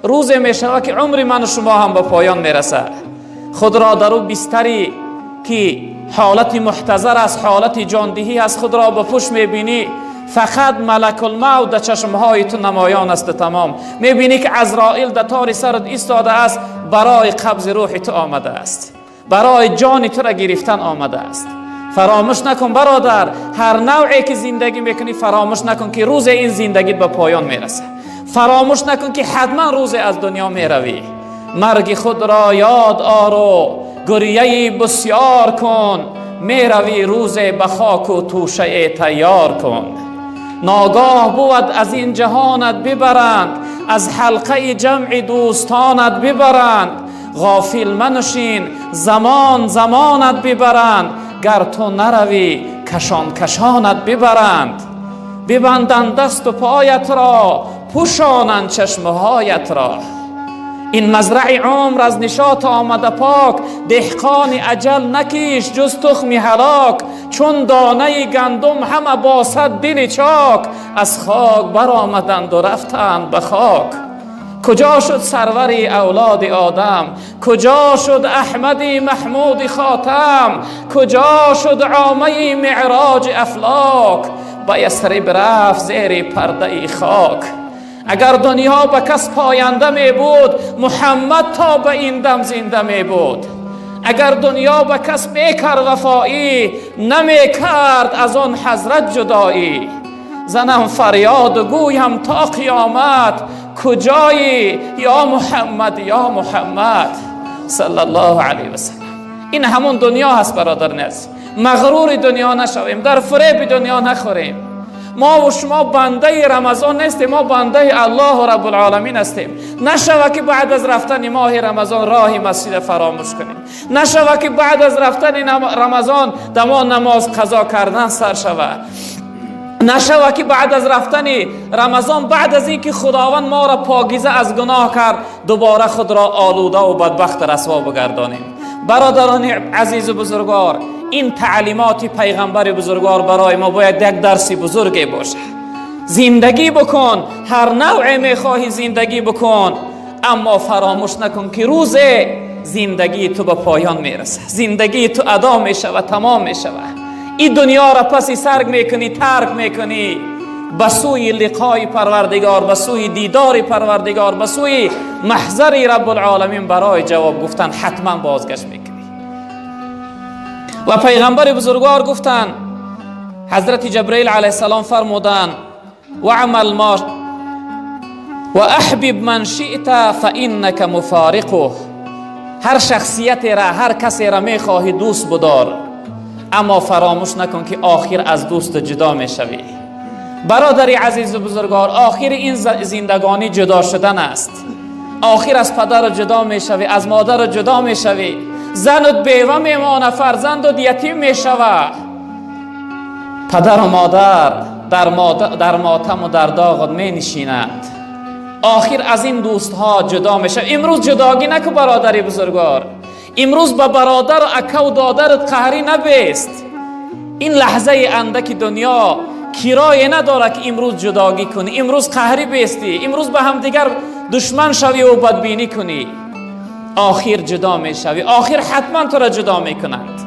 روزی می شود که عمر من و شما هم به پایان می رسد. خود را در او بستری که حالت محتضر است، حالت جاندهی است، خود را به پشت می بینی، فقط ملک الموت در چشمهای تو نمایان است. تمام می بینی که عزرائیل در تار سرت ایستاده است، برای قبض روح تو آمده است، برای جان تو را گرفتن آمده است. فراموش نکن برادر، هر نوعی که زندگی میکنی فراموش نکن که روز این زندگی به پایان میرسه. فراموش نکن که حتما روز از دنیا میروی. مرگ خود را یاد آر و گریه بسیار کن، میروی روز به خاک و توشه تیار کن. ناگاه بود از این جهانت ببرند، از حلقه جمع دوستانت ببرند. غافل منشین زمانت ببرند، گر تو نروی کشانت ببرند. ببندند دست و پایت را، پوشانند چشمهایت را. این مزرع عمر از نشاط آمده پاک، دهقان اجل نکیش جز تخم هلاک. چون دانه گندم همه باسد دل چاک، از خاک برآمدند و رفتند به خاک. کجا شد سرور اولاد آدم، کجا شد احمد محمود خاتم، کجا شد عامه معراج افلاک، به یثرب رفت زیر پرده خاک. اگر دنیا به کس پاینده می بود، محمد تا به این دم زنده می بود. اگر دنیا به کس میکرد وفایی، نمی کرد از آن حضرت جدایی. زنم فریاد و گویم تا قیامت، کجایی یا محمد یا محمد صلی الله علیه و سلم. این همون دنیا هست برادر عزیز. مغرور دنیا نشویم، در فریب دنیا نخوریم. ما و شما بنده رمضان نیستیم، ما بنده الله رب العالمین هستیم. نشوه که بعد از رفتن ماه رمضان راه مسجد فراموش کنیم. نشوه که بعد از رفتن رمضان دما نماز قضا کردن سر شوه. نشوه که بعد از رفتن رمضان، بعد از اینکه خداوند ما را پاکیزه از گناه کرد، دوباره خود را آلوده و بدبخت رسوا بگردانیم. برادران عزیز و بزرگوار، این تعلیمات پیغمبر بزرگوار برای ما باید یک درس بزرگی باشه. زندگی بکن، هر نوع میخواهی زندگی بکن، اما فراموش نکن که روز زندگی تو به پایان میرسه، زندگی تو ادا میشه و تمام میشه. این دنیا را پسی سرگ میکنی، ترک میکنی، به سوی لقای پروردگار، به سوی دیدار پروردگار، به سوی محضر رب العالمین برای جواب گفتن حتما بازگشت میکنی. و پیغمبر بزرگوار گفتن، حضرت جبرئیل علیه السلام فرمودن و عمل ما و احبب من شئت فانک مفارقه. هر شخصیت را، هر کسی را میخواهی دوست بدار، اما فراموش نکن که آخر از دوست جدا میشوی. برادری عزیز و بزرگوار، آخر این زندگانی جدا شدن است. آخر از پدر جدا میشوی، از مادر جدا میشوی، زنت بیوه میمانه، فرزندت یتیم میشوه. پدر و مادر در ماتم و در داغت می نشینند. آخر از این دوست ها جدا میشه. امروز جداگی نکن برادری بزرگوار. امروز با برادر و اکا و دادرت قهری نبیست. این لحظه اندک دنیا کرایه نداره که امروز جداگی کنی، امروز قهری بیستی، امروز به هم دیگر دشمن شوی و بدبینی کنی. آخر جدا می شوی، آخر حتما تو را جدا می کنند.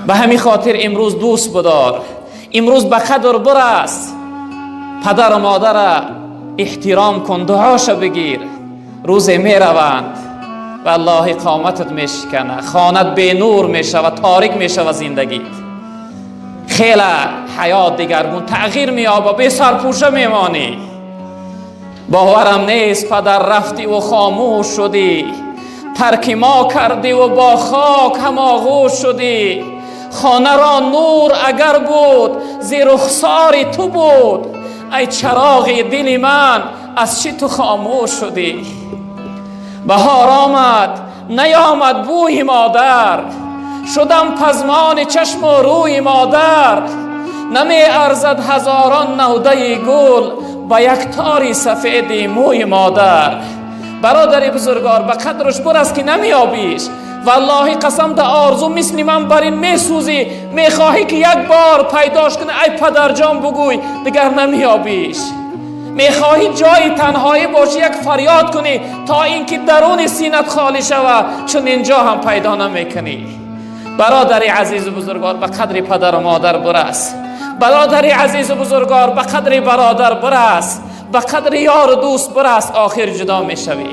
به همین خاطر امروز دوست بدار، امروز به قدر برس، پدر و مادر را احترام کن، دعاش بگیر. روزی می روند والله قامتت می شکنه، خانت به نور می شود، تاریک می شود زندگیت. خیلی حیات دیگرگون تغییر می یابه، به سرپوشه می مانی. باورم نیست پدر رفتی و خاموش شدی، ترک ما کردی و با خاک هم آغوش شدی. خانه را نور اگر بود ز رخسار تو بود، ای چراغ دل من از چی تو خاموش شدی. بهار آمد نیامد بوی مادر، شدم پزمان چشم و روی مادر. نمی ارزد هزاران نوده گل، با یک تاری سفید موی مادر. برادر بزرگوار، به قدرش برس که نمی آبیش. والله قسم ده آرزو مثل من بر این می سوزی، می خواهی که یک بار پیداش کنی. ای پدر جان بگوی دیگر نمی آبیش. میخواهی جای تنهایی باشی، یک فریاد کنی تا اینکه درون سینت خالی شود، چون اینجا هم پیدا نمیکنی. برادری عزیز و بزرگوار، به قدر پدر و مادر برس. برادری عزیز و بزرگوار، به قدر برادر برس، به قدر یار و دوست برس، آخر جدا میشوی.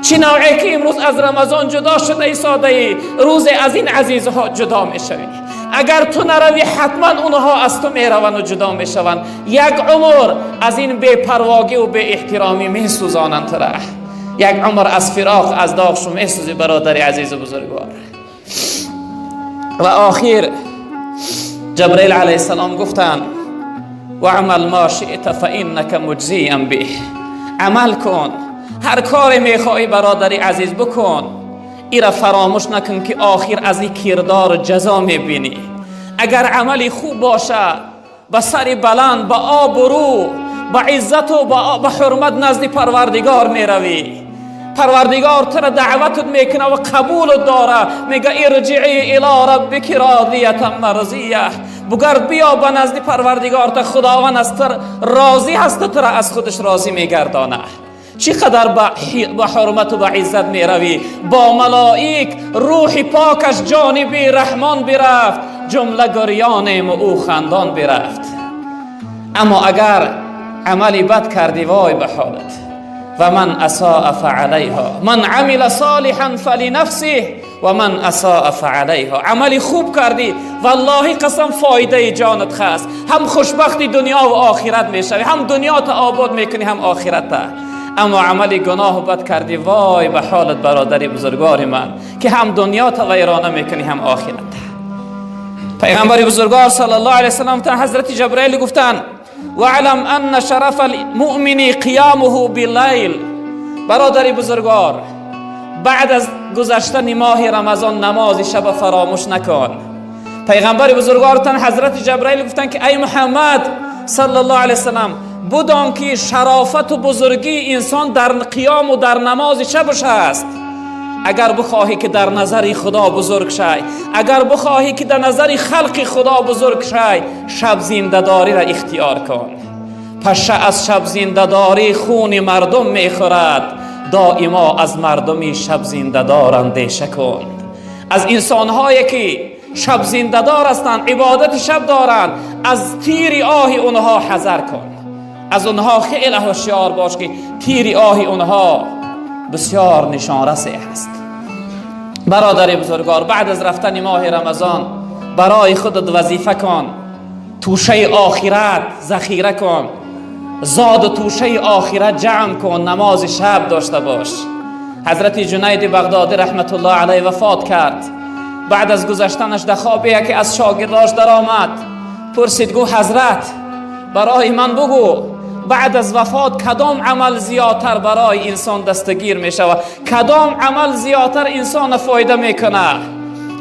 چی نوعی که امروز از رمضان جدا شده ای ساده ای، روز از این عزیزها جدا میشوی. اگر تو نروی حتما اونها از تو میروند و جدا میشوند. یک عمر از این بی پرواگی و بی احترامی میسوزانند تو را. یک عمر از فراق از داغشو میسوزی برادری عزیز و بزرگوار. و آخر جبرئیل علیه السلام گفتند وعمل ما شئت فانک مجزی به. عمل کن، هر کار میخوای برادری عزیز بکن، ایرا فراموش نکن که آخر از این کردار جزا میبینی. اگر عملی خوب باشه، با سر بلند، با آبرو، با عزت و با حرمت نزد پروردگار میروی. پروردگار تو را دعوتت میکنه و قبول داره، میگه ارجعی الی ربک راضیه مرضیه. بگرد بیا به نزد پروردگار، تا خداوند از تو راضی هست، تو را از خودش راضی میگردانه. چقدر با حرمت و با عزت می روی. با ملائک روح پاکش جانب رحمان برفت، جمله گریانیم و او خندان برفت. اما اگر عملی بد کردی وای به حالت. و من اساء فعلیها، من عمل صالحا فلنفسه و من اساء فعلیها. عملی خوب کردی والله قسم فایده جانت خست، هم خوشبختی دنیا و آخرت میشوی، هم دنیا تا آباد میکنی هم آخرت تا. اما عملی گناه و بد کردی وای به حالت برادری بزرگوار من، که هم دنیا تا ویرانه میکنی هم آخرت. پیغمبر بزرگوار صلی الله علیه وسلم تا حضرت جبرئیل گفتن وعلم ان شرف المؤمن قیامه باللیل. برادری بزرگوار، بعد از گذشتن ماه رمضان نماز شب فراموش نکن. پیغمبر بزرگوار تا حضرت جبرئیل گفتن که ای محمد صلی الله علیه وسلم، بدان که شرافت و بزرگی انسان در قیام و در نماز شبش است. اگر بخواهی که در نظر خدا بزرگ شای، اگر بخواهی که در نظر خلق خدا بزرگ شای، شب زنده‌داری را اختیار کن. پس از شب زنده‌داری خون مردم میخورد، دائما از مردمی شب زنده‌دار اندیشه کن. از انسان‌هایی که شب زنده‌دار هستند، عبادت شب دارند، از تیر آه اونها حذر کن. از اونها خیلی هوشیار باش که تیر آه اونها بسیار نشان رسه هست. برادر بزرگوار، بعد از رفتن ماه رمضان برای خودت وظیفه کن، توشه آخرت ذخیره کن، زاد توشه آخرت جمع کن، نماز شب داشته باش. حضرت جنید بغدادی رحمت الله علیه وفات کرد. بعد از گذشتنش در خواب یکی از شاگرداش در آمد، پرسید گو حضرت برای من بگو بعد از وفات کدام عمل زیادتر برای انسان دستگیر می شود، کدام عمل زیادتر انسان فایده میکنه؟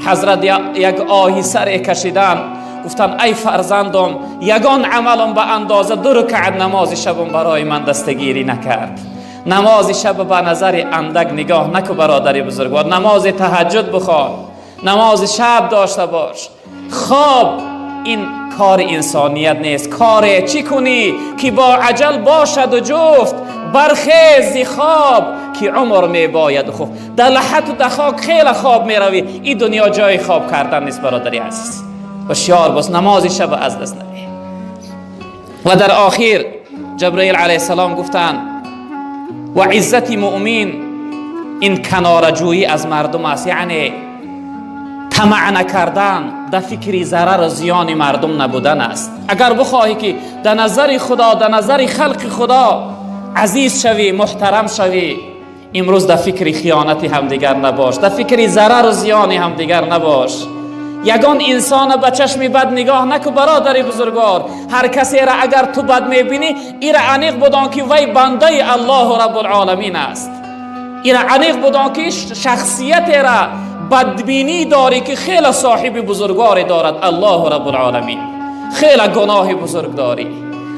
حضرت یک آهی سر کشیدن گفتن ای فرزندم، یگان عملم به اندازه 2 رکعت نماز شبم برای من دستگیری نکرد. نماز شب به نظر اندک نگاه نکو برادری بزرگوار، نماز تهجد بخوان، نماز شب داشته باش. خواب این کار انسانیت نیست. کار چی کنی که با عجل باشد و جفت، برخیز خواب که عمر می باید خوب. در لحظت و دخاک خیلی خواب می روی، این دنیا جای خواب کردن نیست برادری عزیز. هوشیار باش، نماز شب از دست ندی. و در آخر جبرئیل علیه السلام گفتن و عزت مؤمن این کنارجویی از مردم است، یعنی طمع نکردن، در فکری ضرر و زیان مردم نبودن است. اگر بخواهی که در نظر خدا، در نظر خلق خدا عزیز شوی، محترم شوی، امروز در فکری خیانت همدیگر نباش، در فکری ضرر و زیان همدیگر نباش. یگان انسان به چشم بد نگاه نکو برادری بزرگوار. هر کسی را اگر تو بد میبینی، ایره عمیق بدان که وی بنده الله رب العالمین است. ایره عمیق بدان که شخصیت را بدبینی داری که خیلی صاحب بزرگواری دارد الله رب العالمین، خیلی گناه بزرگ داری.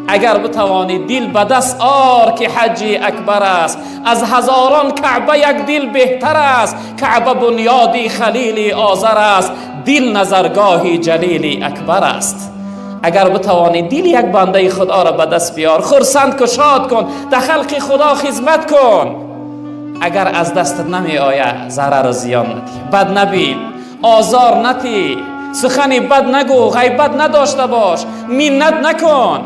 اگر بتوانی دل به دست آر که حج اکبر است، از هزاران کعبه یک دل بهتر است. کعبه بنیادی خلیل آزر است، دل نظرگاهی جلیل اکبر است. اگر بتوانی دل یک بنده خدا را به دست بیار، خرسند که شاد کن، در خلق خدا خدمت کن. اگر از دست نمی آید ضرر و زیان ندی، بد نبین، آزار نتی، سخنی بد نگو، غیبت نداشته باش، منت نکن.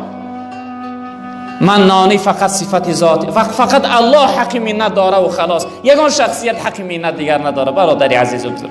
منانی فقط صفت ذاتی، فقط الله حق منت داره و خلاص. یگان شخصیت حق منت دیگر نداره برادری عزیز و بزرگ.